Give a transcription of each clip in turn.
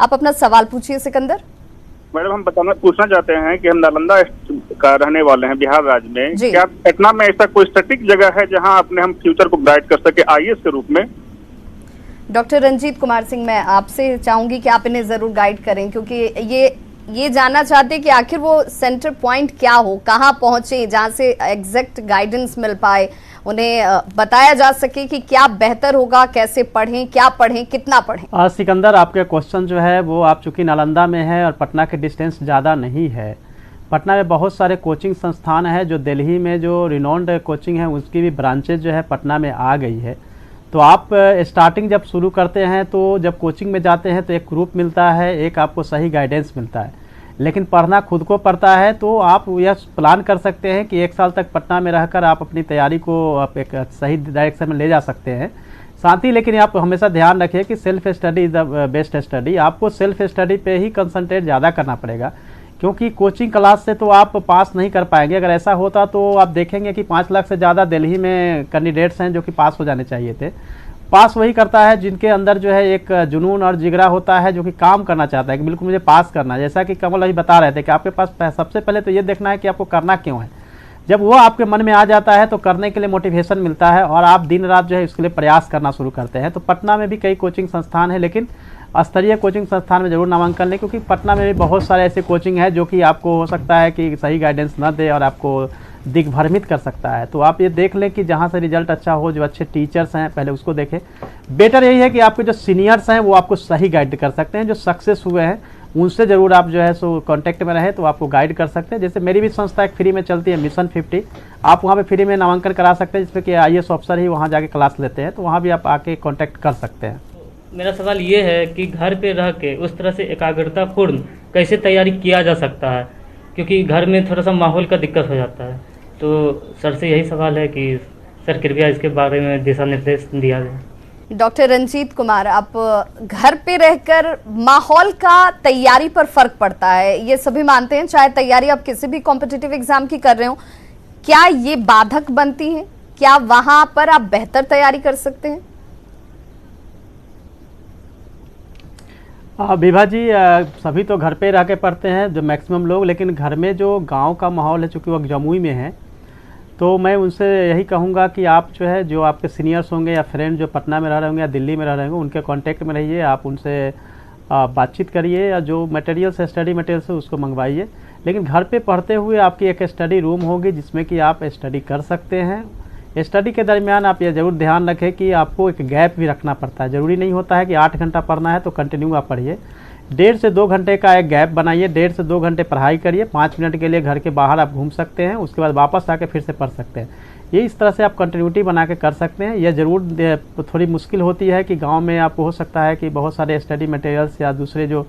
आप अपना सवाल पूछिए सिकंदर। मैडम, हम पूछना चाहते हैं कि हम नालंदा का रहने वाले हैं, बिहार राज्य में। जी। क्या पटना में ऐसा कोई स्टैटिक जगह है जहां अपने हम फ्यूचर को ब्राइट कर सके आईएएस के रूप में? डॉक्टर रंजीत कुमार सिंह, मैं आपसे चाहूंगी कि आप इन्हें जरूर गाइड करें, क्योंकि ये जानना चाहते हैं कि आखिर वो सेंटर पॉइंट क्या हो, कहाँ पहुंचे जहां से एग्जैक्ट गाइडेंस मिल पाए, उन्हें बताया जा सके कि क्या बेहतर होगा, कैसे पढ़ें, क्या पढ़ें, कितना पढ़ें। सिकंदर, आपके क्वेश्चन जो है वो आप चूंकि नालंदा में है और पटना के डिस्टेंस ज़्यादा नहीं है। पटना में बहुत सारे कोचिंग संस्थान है, जो दिल्ली में जो रिनोन्ड कोचिंग है उसकी भी ब्रांचेज जो है पटना में आ गई है। तो आप स्टार्टिंग जब शुरू करते हैं तो जब कोचिंग में जाते हैं तो एक ग्रुप मिलता है, एक आपको सही गाइडेंस मिलता है, लेकिन पढ़ना खुद को पड़ता है। तो आप यह प्लान कर सकते हैं कि 1 साल तक पटना में रहकर आप अपनी तैयारी को आप एक सही डायरेक्शन में ले जा सकते हैं। साथ ही लेकिन आप हमेशा ध्यान रखिए कि self study is the best study. आपको सेल्फ स्टडी पे ही कंसंट्रेट ज़्यादा करना पड़ेगा, क्योंकि कोचिंग क्लास से तो आप पास नहीं कर पाएंगे। अगर ऐसा होता तो आप देखेंगे कि 5 लाख से ज़्यादा दिल्ली में कैंडिडेट्स हैं जो कि पास हो जाने चाहिए थे। पास वही करता है जिनके अंदर जो है एक जुनून और जिगरा होता है, जो कि काम करना चाहता है कि बिल्कुल मुझे पास करना है। जैसा कि कमल अभी बता रहे थे कि आपके पास सबसे पहले तो ये देखना है कि आपको करना क्यों है। जब वो आपके मन में आ जाता है तो करने के लिए मोटिवेशन मिलता है और आप दिन रात जो है इसके लिए प्रयास करना शुरू करते हैं। तो पटना में भी कई कोचिंग संस्थान है, लेकिन स्तरीय कोचिंग संस्थान में जरूर नामांकन लें, क्योंकि पटना में भी बहुत सारे ऐसे कोचिंग है जो कि आपको हो सकता है कि सही गाइडेंस न दे और आपको दिग्भ्रमित कर सकता है। तो आप ये देख लें कि जहाँ से रिजल्ट अच्छा हो, जो अच्छे टीचर्स हैं पहले उसको देखें। बेटर यही है कि आपके जो सीनियर्स हैं वो आपको सही गाइड कर सकते हैं, जो सक्सेस हुए हैं उनसे ज़रूर आप जो है सो कांटेक्ट में रहें तो आपको गाइड कर सकते हैं। जैसे मेरी भी संस्था एक फ्री में चलती है, मिशन 50, आप वहाँ पे फ्री में नामांकन करा सकते हैं, जिसमें कि आईएएस ऑफिसर ही वहाँ जाके क्लास लेते हैं, तो वहाँ भी आप आके कांटेक्ट कर सकते हैं। मेरा सवाल ये है कि घर पे रह के उस तरह से एकाग्रता पूर्ण कैसे तैयारी किया जा सकता है, क्योंकि घर में थोड़ा सा माहौल का दिक्कत हो जाता है। तो सर से यही सवाल है कि सर कृपया इसके बारे में दिशा निर्देश दिया जाए। डॉक्टर रंजीत कुमार, आप घर पे रहकर माहौल का तैयारी पर फर्क पड़ता है, ये सभी मानते हैं, चाहे तैयारी आप किसी भी कॉम्पिटिटिव एग्जाम की कर रहे हो। क्या ये बाधक बनती है? क्या वहां पर आप बेहतर तैयारी कर सकते हैं? विभा जी, सभी तो घर पे रह के पढ़ते हैं जो मैक्सिमम लोग, लेकिन घर में जो गांव का माहौल है, चूँकि वो जमुई में है, तो मैं उनसे यही कहूँगा कि आप जो है जो आपके सीनियर्स होंगे या फ्रेंड जो पटना में रह रहे होंगे या दिल्ली में रह रहे होंगे, उनके कांटेक्ट में रहिए, आप उनसे बातचीत करिए या जो मटेरियल्स है, स्टडी मटेरियल्स है, उसको मंगवाइए। लेकिन घर पे पढ़ते हुए आपकी एक स्टडी रूम होगी जिसमें कि आप स्टडी कर सकते हैं। स्टडी के दरमियान आप ये ज़रूर ध्यान रखें कि आपको एक गैप भी रखना पड़ता है। ज़रूरी नहीं होता है कि 8 घंटा पढ़ना है तो कंटिन्यू आप पढ़िए। 1.5 से 2 घंटे का एक गैप बनाइए, 1.5 से 2 घंटे पढ़ाई करिए, 5 मिनट के लिए घर के बाहर आप घूम सकते हैं, उसके बाद वापस आके फिर से पढ़ सकते हैं। ये इस तरह से आप कंटिन्यूटी बना के कर सकते हैं। यह ज़रूर थोड़ी मुश्किल होती है कि गांव में आपको हो सकता है कि बहुत सारे स्टडी मटेरियल्स या दूसरे जो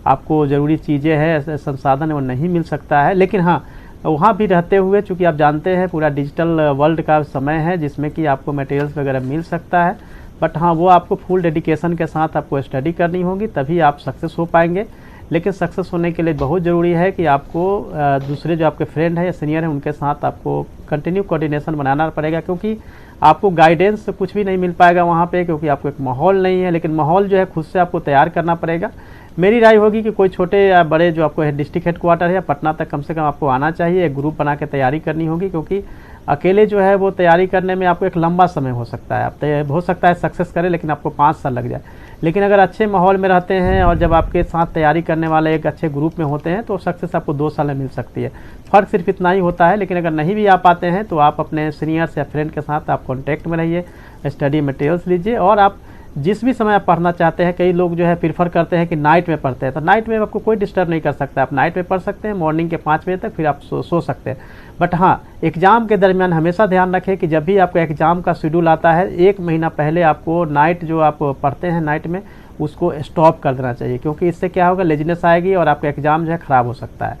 आपको ज़रूरी चीज़ें हैं, संसाधन वो नहीं मिल सकता है। लेकिन हाँ, वहाँ भी रहते हुए चूँकि आप जानते हैं पूरा डिजिटल वर्ल्ड का समय है जिसमें कि आपको मटेरियल्स वगैरह मिल सकता है। बट हाँ, वो आपको फुल डेडिकेशन के साथ आपको स्टडी करनी होगी, तभी आप सक्सेस हो पाएंगे। लेकिन सक्सेस होने के लिए बहुत ज़रूरी है कि आपको दूसरे जो आपके फ्रेंड हैं या सीनियर हैं उनके साथ आपको कंटिन्यू कोऑर्डिनेशन बनाना पड़ेगा, क्योंकि आपको गाइडेंस कुछ भी नहीं मिल पाएगा वहाँ पे, क्योंकि आपको एक माहौल नहीं है। लेकिन माहौल जो है खुद से आपको तैयार करना पड़ेगा। मेरी राय होगी कि कोई छोटे या बड़े जो आपको डिस्ट्रिक्ट हेडक्वार्टर है या पटना तक कम से कम आपको आना चाहिए, एक ग्रुप बना के तैयारी करनी होगी, क्योंकि अकेले जो है वो तैयारी करने में आपको एक लंबा समय हो सकता है। आप हो सकता है सक्सेस करें, लेकिन आपको 5 साल लग जाए। लेकिन अगर अच्छे माहौल में रहते हैं और जब आपके साथ तैयारी करने वाले एक अच्छे ग्रुप में होते हैं तो सक्सेस आपको 2 साल में मिल सकती है। फ़र्क सिर्फ इतना ही होता है। लेकिन अगर नहीं भी आ पाते हैं तो आप अपने सीनियर्स या फ्रेंड के साथ आप कॉन्टैक्ट में रहिए, स्टडी मटेरियल्स लीजिए, और आप जिस भी समय आप पढ़ना चाहते हैं। कई लोग जो है प्रीफर करते हैं कि नाइट में पढ़ते हैं, तो नाइट में आपको कोई डिस्टर्ब नहीं कर सकता। आप नाइट में पढ़ सकते हैं, मॉर्निंग के 5 बजे तक, फिर आप सो सकते हैं। बट हाँ, एग्ज़ाम के दरमियान हमेशा ध्यान रखें कि जब भी आपका एग्ज़ाम का शेड्यूल आता है 1 महीना पहले आपको नाइट जो आप पढ़ते हैं नाइट में उसको स्टॉप कर देना चाहिए, क्योंकि इससे क्या होगा, लेजीनेस आएगी और आपका एग्ज़ाम जो है ख़राब हो सकता है।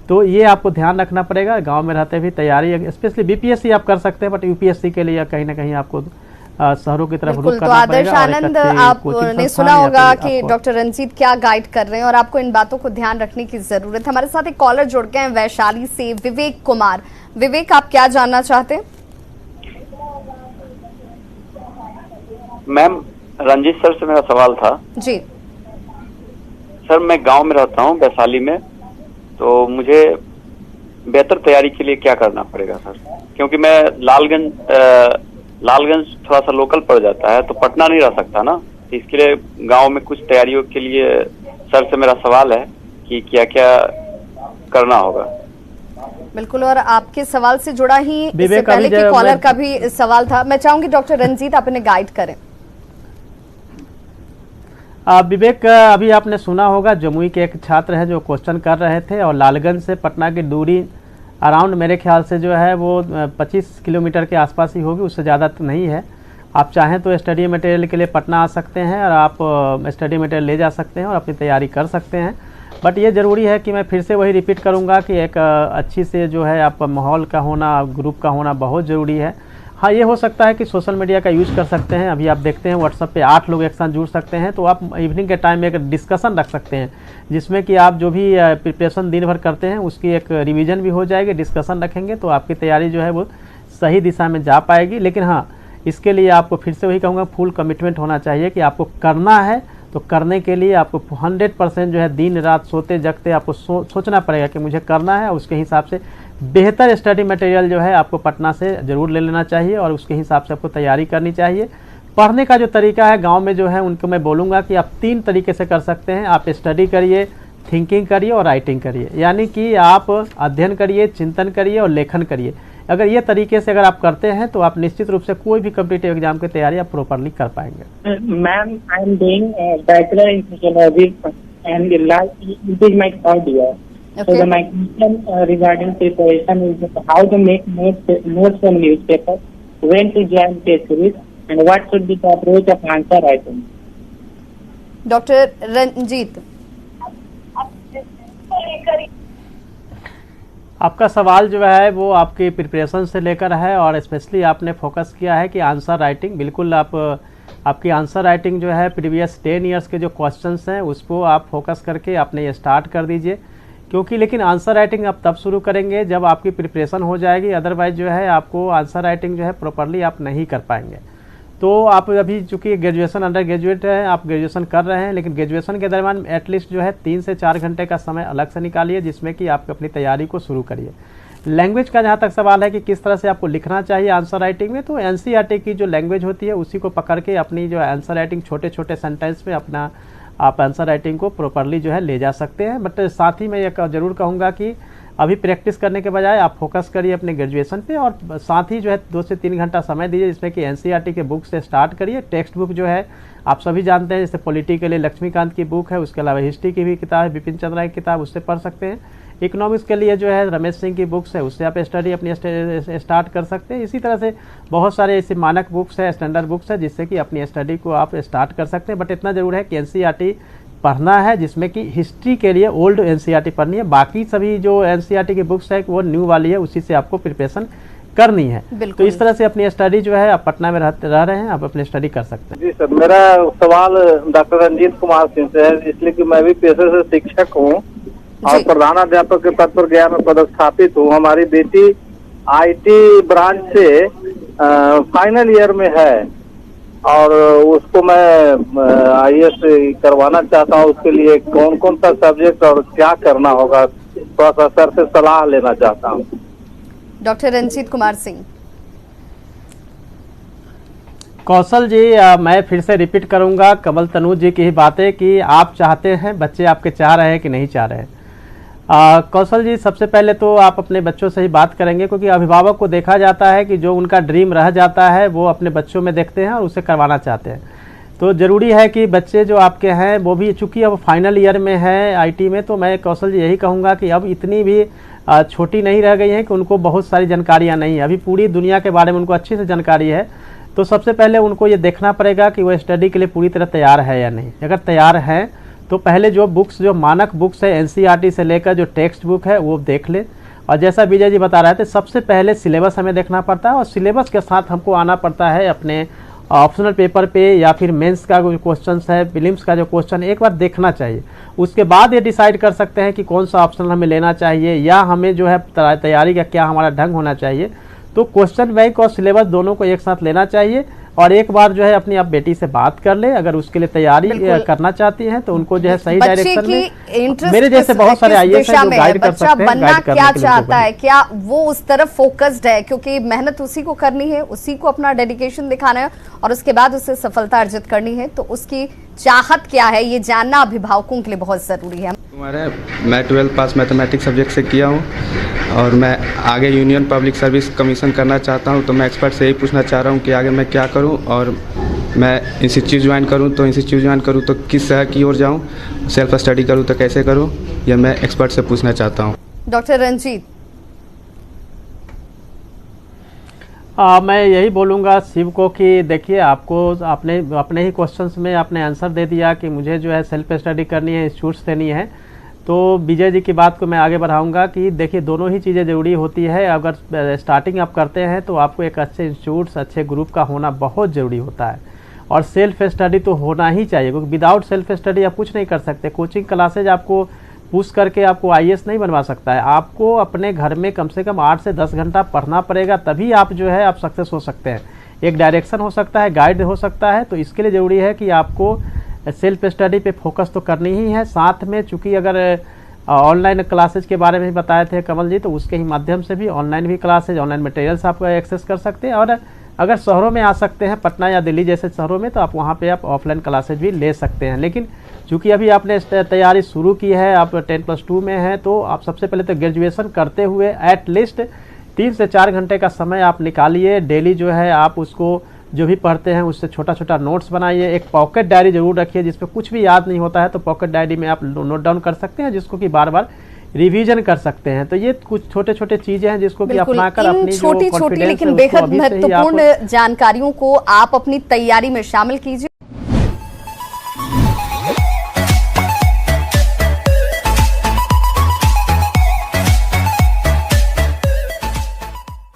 तो ये आपको ध्यान रखना पड़ेगा। गाँव में रहते भी तैयारी, स्पेशली बीपीएससी आप कर सकते हैं, बट यूपीएससी के लिए कहीं ना कहीं आपको शहरों की तरफ रुख करना पड़ेगा। तो आदर्श आनंद, आपने सुना होगा कि डॉक्टर रंजीत क्या गाइड कर रहे हैं और आपको इन बातों को ध्यान रखने की जरूरत है। हमारे साथ एक कॉलर जुड़ गए हैं वैशाली से, विवेक कुमार। विवेक, आप क्या जानना चाहते हैं? मैम, रंजीत सर से मेरा सवाल था जी। सर मैं गांव में रहता हूं, वैशाली में। तो मुझे बेहतर तैयारी के लिए क्या करना पड़ेगा सर? क्योंकि मैं लालगंज थोड़ा सा लोकल पड़ जाता है, तो पटना नहीं रह सकता ना। तो इसके लिए गांव में कुछ तैयारियों के लिए सर से मेरा सवाल है कि क्या क्या करना होगा। बिल्कुल, और आपके सवाल से जुड़ा ही इससे विवेक, पहले अभी के जब कॉलर मैं- का भी सवाल था। मैं चाहूंगी डॉक्टर रंजीत आप इन्हें गाइड करें। विवेक, अभी आपने सुना होगा जमुई के एक छात्र है जो क्वेश्चन कर रहे थे, और लालगंज से पटना की दूरी अराउंड मेरे ख्याल से जो है वो 25 किलोमीटर के आसपास ही होगी, उससे ज़्यादा तो नहीं है। आप चाहें तो स्टडी मटेरियल के लिए पटना आ सकते हैं और आप स्टडी मटेरियल ले जा सकते हैं और अपनी तैयारी कर सकते हैं। बट ये ज़रूरी है कि मैं फिर से वही रिपीट करूँगा कि एक अच्छी से जो है आप माहौल का होना, ग्रुप का होना बहुत ज़रूरी है। हाँ, ये हो सकता है कि सोशल मीडिया का यूज़ कर सकते हैं। अभी आप देखते हैं व्हाट्सएप पे 8 लोग एक साथ जुड़ सकते हैं, तो आप इवनिंग के टाइम में एक डिस्कशन रख सकते हैं जिसमें कि आप जो भी प्रिपरेशन दिन भर करते हैं उसकी एक रिवीजन भी हो जाएगी। डिस्कशन रखेंगे तो आपकी तैयारी जो है वो सही दिशा में जा पाएगी। लेकिन हाँ, इसके लिए आपको फिर से वही कहूँगा, फुल कमिटमेंट होना चाहिए कि आपको करना है। तो करने के लिए आपको 100% जो है दिन रात सोते जगते आपको सोचना पड़ेगा कि मुझे करना है। उसके हिसाब से बेहतर स्टडी मटेरियल जो है आपको पटना से ज़रूर ले लेना चाहिए और उसके हिसाब से आपको तैयारी करनी चाहिए। पढ़ने का जो तरीका है गांव में जो है उनको मैं बोलूँगा कि आप 3 तरीके से कर सकते हैं। आप स्टडी करिए, थिंकिंग करिए और राइटिंग करिए, यानी कि आप अध्ययन करिए, चिंतन करिए और लेखन करिए। अगर ये तरीके से अगर आप करते हैं तो आप निश्चित रूप से कोई भी कॉम्पिटिटिव एग्जाम की तैयारी आप प्रॉपरली कर पाएंगे। Ma'am, I am doing bachelor in sociology and it is my third year. So my question regarding preparation is how to make notes from newspaper, when to join test series, and what should be the approach of answer writing. Doctor Ranjit, आपका सवाल जो है वो आपकी preparation से लेकर है और स्पेशली आपने फोकस किया है कि आंसर राइटिंग। बिल्कुल आपकी आंसर राइटिंग जो है प्रीवियस 10 ईयर्स के जो क्वेश्चंस हैं उसको आप फोकस करके आपने ये स्टार्ट कर दीजिए, क्योंकि लेकिन आंसर राइटिंग आप तब शुरू करेंगे जब आपकी प्रिपरेशन हो जाएगी। अदरवाइज जो है आपको आंसर राइटिंग जो है प्रॉपरली आप नहीं कर पाएंगे। तो आप अभी चूँकि ग्रेजुएशन अंडर ग्रेजुएट है, आप ग्रेजुएशन कर रहे हैं, लेकिन ग्रेजुएशन के दरमियान एटलीस्ट जो है 3 से 4 घंटे का समय अलग से निकालिए जिसमें कि आप अपनी तैयारी को शुरू करिए। लैंग्वेज का जहाँ तक सवाल है कि किस तरह से आपको लिखना चाहिए आंसर राइटिंग में, तो एनसीईआरटी की जो लैंग्वेज होती है उसी को पकड़ के अपनी जो आंसर राइटिंग छोटे छोटे सेंटेंस में अपना आप आंसर राइटिंग को प्रॉपरली जो है ले जा सकते हैं। बट साथ ही मैं ये ज़रूर कहूँगा कि अभी प्रैक्टिस करने के बजाय आप फोकस करिए अपने ग्रेजुएशन पे और साथ ही जो है 2 से 3 घंटा समय दीजिए जिसमें कि एनसीईआरटी के बुक से स्टार्ट करिए। टेक्स्ट बुक जो है आप सभी जानते हैं, जैसे पॉलिटी के लिए लक्ष्मीकांत की बुक है, उसके अलावा हिस्ट्री की भी किताब है, बिपिन चंद्रा की किताब, उससे पढ़ सकते हैं। इकोनॉमिक्स के लिए जो है रमेश सिंह की बुक्स है, उससे आप स्टडी अपनी स्टार्ट कर सकते हैं। इसी तरह से बहुत सारे ऐसे मानक बुक्स है, स्टैंडर्ड बुक्स है जिससे कि अपनी स्टडी को आप स्टार्ट कर सकते हैं। बट इतना ज़रूर है कि एनसीईआरटी पढ़ना है, जिसमें कि हिस्ट्री के लिए ओल्ड एनसीईआरटी पढ़नी है। बाकी सभी जो एनसीईआरटी की बुक्स है वो न्यू वाली है, उसी से आपको प्रिपरेशन करनी है। तो इस तरह से अपनी स्टडी जो है आप पटना में रह रहे हैं, आप अपनी स्टडी कर सकते हैं। जी सर, मेरा सवाल डॉक्टर रंजीत कुमार सिंह से है, इसलिए कि मैं भी पेशे से शिक्षक हूँ और प्रधानाध्यापक के पद पर गया में पदस्थापित हूँ। हमारी बेटी आईटी ब्रांच से फाइनल ईयर में है और उसको मैं आईएएस करवाना चाहता हूँ। उसके लिए कौन कौन सा सब्जेक्ट और क्या करना होगा, थोड़ा सा सर से सलाह लेना चाहता हूँ। डॉक्टर रंजीत कुमार सिंह। कौशल जी, मैं फिर से रिपीट करूंगा कमल तनूज जी की ही बातें कि आप चाहते हैं, बच्चे आपके चाह रहे हैं कि नहीं चाह रहे हैं। कौशल जी, सबसे पहले तो आप अपने बच्चों से ही बात करेंगे, क्योंकि अभिभावक को देखा जाता है कि जो उनका ड्रीम रह जाता है वो अपने बच्चों में देखते हैं और उसे करवाना चाहते हैं। तो ज़रूरी है कि बच्चे जो आपके हैं वो भी, चूँकि अब फाइनल ईयर में है आईटी में, तो मैं कौशल जी यही कहूँगा कि अब इतनी भी छोटी नहीं रह गई हैं कि उनको बहुत सारी जानकारियाँ नहीं है। अभी पूरी दुनिया के बारे में उनको अच्छी से जानकारी है। तो सबसे पहले उनको ये देखना पड़ेगा कि वो स्टडी के लिए पूरी तरह तैयार है या नहीं। अगर तैयार है तो पहले जो बुक्स, जो मानक बुक्स है एनसीईआरटी से लेकर जो टेक्स्ट बुक है वो देख ले। और जैसा विजय जी बता रहे थे, सबसे पहले सिलेबस हमें देखना पड़ता है और सिलेबस के साथ हमको आना पड़ता है अपने ऑप्शनल पेपर पे, या फिर मेंस का जो क्वेश्चन है, प्रीलिम्स का जो क्वेश्चन है, एक बार देखना चाहिए। उसके बाद ये डिसाइड कर सकते हैं कि कौन सा ऑप्शन हमें लेना चाहिए या हमें जो है तैयारी का क्या हमारा ढंग होना चाहिए। तो क्वेश्चन बैंक और सिलेबस दोनों को एक साथ लेना चाहिए। और एक बार जो है अपनी आप बेटी से बात कर ले, अगर उसके लिए तैयारी करना चाहती हैं तो उनको जो है सही डायरेक्शन में, मेरे जैसे बहुत सारे आईएएस हैं जो गाइड कर सकते हैं। बनना क्या चाहता है, क्या वो उस तरफ फोकस्ड है, क्योंकि मेहनत उसी को करनी है, उसी को अपना डेडिकेशन दिखाना है और उसके बाद उसे सफलता अर्जित करनी है, तो उसकी चाहत क्या है ये जानना अभिभावकों के लिए बहुत जरूरी है। मैं 12th पास मैथमेटिक्स सब्जेक्ट से किया हूँ और मैं आगे यूनियन पब्लिक सर्विस कमीशन करना चाहता हूँ। तो मैं एक्सपर्ट से यही पूछना चाह रहा हूँ कि आगे मैं क्या करूँ और मैं इंस्टीट्यूट ज्वाइन करूँ तो इंस्टीट्यूट ज्वाइन करूँ तो किस शहर की ओर जाऊँ, सेल्फ स्टडी करूँ तो कैसे करूँ, यह मैं एक्सपर्ट से पूछना चाहता हूँ। डॉक्टर रंजीत, मैं यही बोलूँगा शिव को कि देखिए, आपको अपने ही क्वेश्चंस में आपने आंसर दे दिया कि मुझे जो है सेल्फ स्टडी करनी है, इंस्टीट्यूट्स देनी है। तो विजय जी की बात को मैं आगे बढ़ाऊंगा कि देखिए दोनों ही चीज़ें ज़रूरी होती है। अगर स्टार्टिंग आप करते हैं तो आपको एक अच्छे इंस्टीट्यूट्स, अच्छे ग्रुप का होना बहुत ज़रूरी होता है और सेल्फ स्टडी तो होना ही चाहिए, क्योंकि विदाउट सेल्फ स्टडी आप कुछ नहीं कर सकते। कोचिंग क्लासेज आपको पुश करके आपको आईएएस नहीं बनवा सकता है। आपको अपने घर में कम से कम 8 से 10 घंटा पढ़ना पड़ेगा, तभी आप जो है आप सक्सेस हो सकते हैं। एक डायरेक्शन हो सकता है, गाइड हो सकता है। तो इसके लिए ज़रूरी है कि आपको सेल्फ स्टडी पे फोकस तो करनी ही है। साथ में चूँकि अगर ऑनलाइन क्लासेज के बारे में भी बताए थे कमल जी, तो उसके ही माध्यम से भी ऑनलाइन भी क्लासेज, ऑनलाइन मटेरियल्स आप एक्सेस कर सकते हैं। और अगर शहरों में आ सकते हैं, पटना या दिल्ली जैसे शहरों में, तो आप वहाँ पे आप ऑफलाइन क्लासेज भी ले सकते हैं। लेकिन चूँकि अभी आपने तैयारी शुरू की है, आप 10+2 में हैं, तो आप सबसे पहले तो ग्रेजुएशन करते हुए एटलीस्ट 3 से 4 घंटे का समय आप निकालिए। डेली जो है आप उसको जो भी पढ़ते हैं उससे छोटा छोटा नोट्स बनाइए। एक पॉकेट डायरी जरूर रखिए, जिसमें कुछ भी याद नहीं होता है तो पॉकेट डायरी में आप नोट डाउन कर सकते हैं, जिसको कि बार बार रिवीजन कर सकते हैं। तो ये कुछ छोटे छोटे चीजें हैं जिसको कि अपनाकर अपनी छोटी छोटी लेकिन बेहद महत्वपूर्ण जानकारियों को आप अपनी तैयारी में शामिल कीजिए।